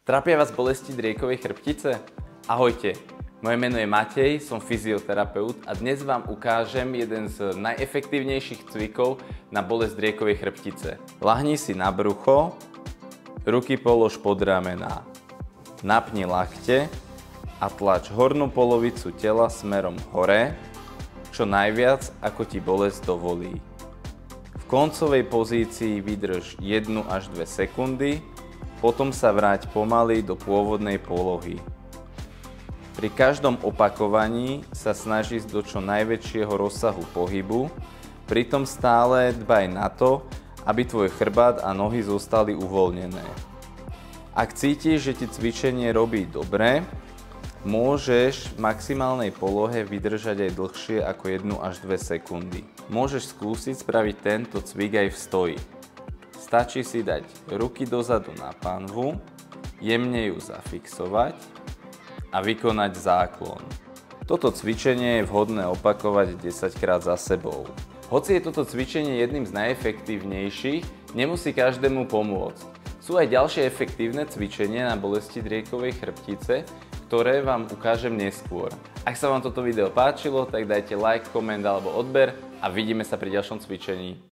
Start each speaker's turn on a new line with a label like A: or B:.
A: Trápia vás bolesti driekovej chrbtice? Ahojte, moje meno je Matej, som fyzioterapeut a dnes vám ukážem jeden z najefektívnejších cvikov na bolesť driekovej chrbtice. Ľahni si na brucho, ruky polož pod ramená. Napni lakte a tlač hornú polovicu tela smerom hore, čo najviac ako ti bolesť dovolí. V koncovej pozícii vydrž 1 až 2 sekundy, potom sa vráť pomaly do pôvodnej polohy. Pri každom opakovaní sa snaží ísť do čo najväčšieho rozsahu pohybu, pritom stále dbaj na to, aby tvoj chrbát a nohy zostali uvoľnené. Ak cítiš, že ti cvičenie robí dobre, môžeš v maximálnej polohe vydržať aj dlhšie ako 1 až 2 sekundy. Môžeš skúsiť spraviť tento cvik aj v stoji. Stačí si dať ruky dozadu na panvu, jemne ju zafixovať a vykonať záklon. Toto cvičenie je vhodné opakovať 10 krát za sebou. Hoci je toto cvičenie jedným z najefektívnejších, nemusí každému pomôcť. Sú aj ďalšie efektívne cvičenia na bolesti driekovej chrbtice, ktoré vám ukážem neskôr. Ak sa vám toto video páčilo, tak dajte like, koment alebo odber a vidíme sa pri ďalšom cvičení.